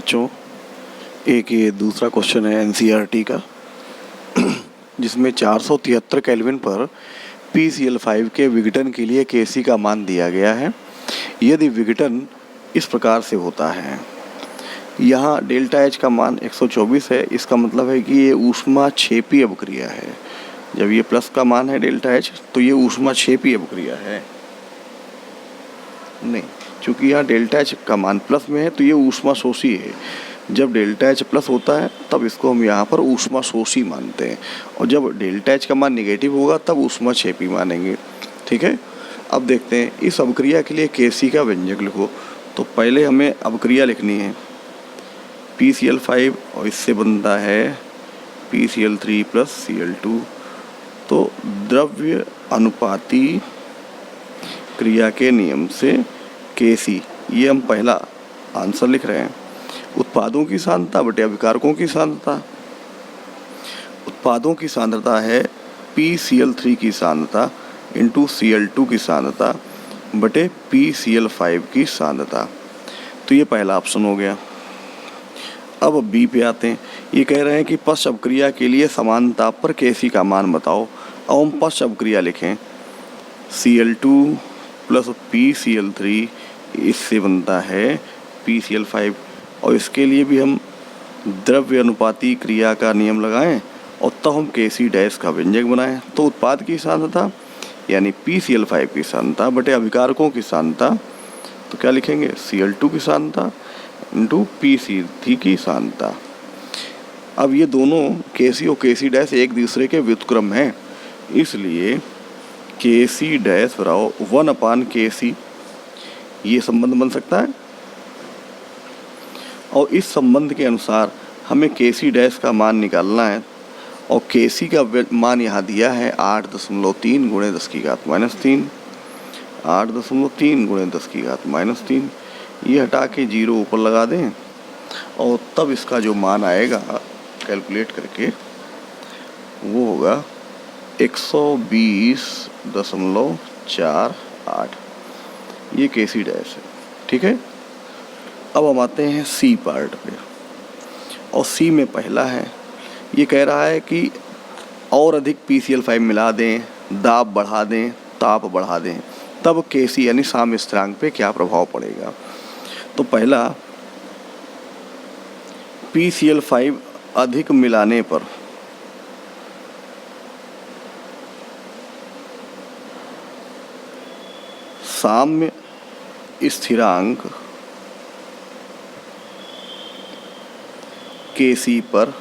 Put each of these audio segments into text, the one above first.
बच्चों, एक ये दूसरा क्वेश्चन है एनसीईआरटी का जिसमें 473 केल्विन पर PCl5 के विघटन के लिए Kc का मान दिया गया है। यदि विघटन इस प्रकार से होता है, यहाँ डेल्टा H का मान 124 है, इसका मतलब है कि ये ऊष्माक्षेपी अभिक्रिया है। जब ये प्लस का मान है डेल्टा H तो ये ऊष्माक्षेपी अभिक्रिया है। नहीं, चूँकि यहाँ डेल्टा H का मान प्लस में है तो ये ऊष्माशोषी है। जब डेल्टा H प्लस होता है तब इसको हम यहाँ पर ऊष्माशोषी मानते हैं, और जब डेल्टा H का मान निगेटिव होगा तब ऊष्माक्षेपी मानेंगे। ठीक है, अब देखते हैं इस अभिक्रिया के लिए Kc का व्यंजक लिखो। तो पहले हमें अभिक्रिया लिखनी है PCl5 और इससे बनता है PCl3 प्लस Cl2। तो द्रव्य अनुपाती क्रिया के नियम से Kc, ये हम पहला आंसर लिख रहे हैं। उत्पादों की सांद्रता बटे अभिकारकों की सांद्रता। उत्पादों की सांद्रता है PCl3 की सांद्रता इंटू Cl2 की सांद्रता बटे PCl5 की सांद्रता। तो ये पहला ऑप्शन हो गया। अब बी पे आते हैं। ये कह रहे हैं कि पश्च अभिक्रिया के लिए समान ताप पर Kc का मान बताओ। अब हम पश्च अभिक्रिया लिखें Cl2 प्लस PCl3, इससे बनता है PCl5, और इसके लिए भी हम द्रव्य अनुपाती क्रिया का नियम लगाएं और तब हम Kc डैश का व्यंजक बनाएं। तो उत्पाद की सांद्रता यानी PCl5 की सांद्रता बटे अभिकारकों की सांद्रता, तो क्या लिखेंगे Cl2 की सांद्रता इंटू PC3 की सांद्रता। अब ये दोनों Kc और Kc डैश एक दूसरे के व्युत्क्रम हैं, इसलिए Kc डैश बराबर 1/Kc, ये संबंध बन सकता है। और इस संबंध के अनुसार हमें Kc डैश का मान निकालना है, और Kc का मान यहाँ दिया है 8.3 गुणे 10 की घात -3। 8.3 गुणे 10 की घात -3, ये हटा के 0 ऊपर लगा दें, और तब इसका जो मान आएगा कैलकुलेट करके वो होगा 120.48। ये Kc डैश है। ठीक है, अब हम आते हैं सी पार्ट पे, और सी में पहला है, ये कह रहा है कि और अधिक PCl5 मिला दें, दाब बढ़ा दें, ताप बढ़ा दें, तब Kc यानी साम्य स्थिरांक पे क्या प्रभाव पड़ेगा। तो पहला PCl5 अधिक मिलाने पर साम्य स्थिरांक Kc पर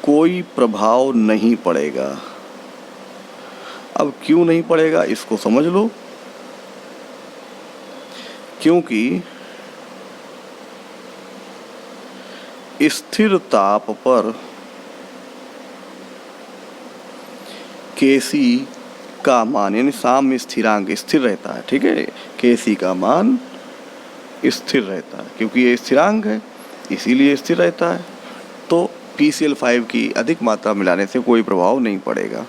कोई प्रभाव नहीं पड़ेगा। अब क्यों नहीं पड़ेगा इसको समझ लो। क्योंकि स्थिर ताप पर Kc का मान यानी साम्य स्थिरांक स्थिर रहता है। ठीक है, Kc का मान स्थिर रहता है क्योंकि ये स्थिरांक है, इसीलिए स्थिर रहता है। तो PCl5 की अधिक मात्रा मिलाने से कोई प्रभाव नहीं पड़ेगा,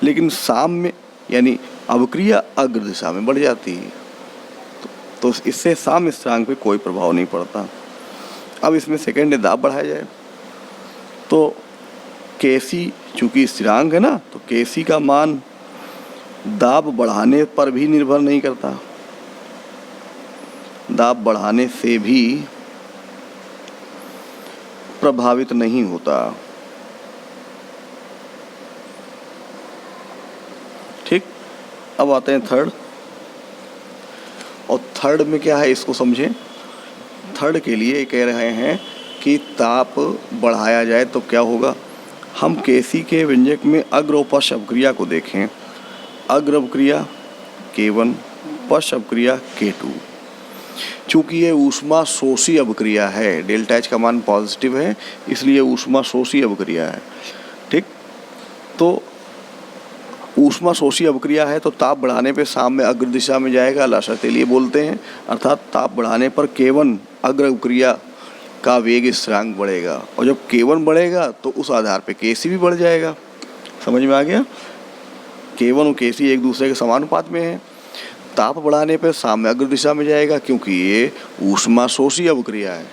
लेकिन साम्य यानी अभिक्रिया अग्र दिशा में बढ़ जाती है, तो इससे साम्य स्थिरांक पे कोई प्रभाव नहीं पड़ता। अब इसमें सेकेंड दाब बढ़ाया जाए तो Kc चूँकि स्थिरांक है ना, तो Kc का मान दाब बढ़ाने पर भी निर्भर नहीं करता, दाब बढ़ाने से भी प्रभावित नहीं होता। ठीक, अब आते हैं थर्ड, और थर्ड में क्या है इसको समझें। थर्ड के लिए कह रहे हैं कि ताप बढ़ाया जाए तो क्या होगा। हम Kc के व्यंजक में अग्र और पश्च अभिक्रिया को देखें। अग्र अभिक्रिया K1, पश्च अभिक्रिया K2। चूँकि ये ऊष्मा शोषी अभिक्रिया है, डेल्टा H का मान पॉजिटिव है, इसलिए ऊष्मा शोषी अभिक्रिया है। ठीक, तो ऊष्मा शोषी अभिक्रिया है तो ताप बढ़ाने पे साम्य अग्र दिशा में जाएगा, लाशर्तेलिए बोलते हैं, अर्थात ताप बढ़ाने पर K1 अग्र अभिक्रिया का वेग स्थिरांक बढ़ेगा, और जब K1 बढ़ेगा तो उस आधार पे Kc भी बढ़ जाएगा। समझ में आ गया। K1 और Kc एक दूसरे के समानुपात में है। ताप बढ़ाने पर साम्य अग्र दिशा में जाएगा क्योंकि ये ऊष्मा शोषी अभिक्रिया है।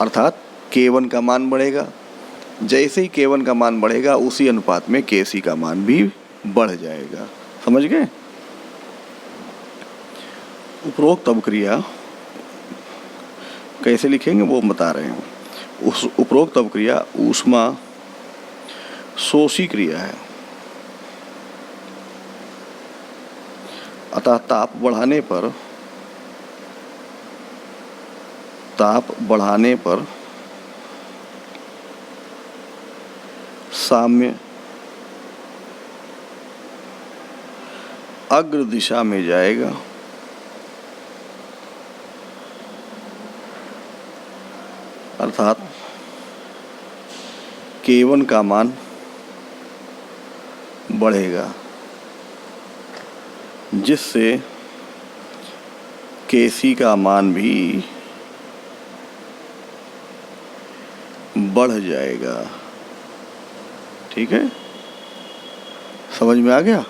अर्थात K1 का मान बढ़ेगा। जैसे ही K1 का मान बढ़ेगा उसी अनुपात में Kc का मान भी बढ़ जाएगा। समझ गए? उपरोक्त अवक्रिया कैसे लिखेंगे वो बता रहे हैं। उस उपरोक्त अवक्रिया ऊष्मा शोषी क्रिया है, अतः ताप बढ़ाने पर साम्य अग्र दिशा में जाएगा। अर्थात K1 का मान बढ़ेगा, जिससे Kc का मान भी बढ़ जाएगा। ठीक है, समझ में आ गया?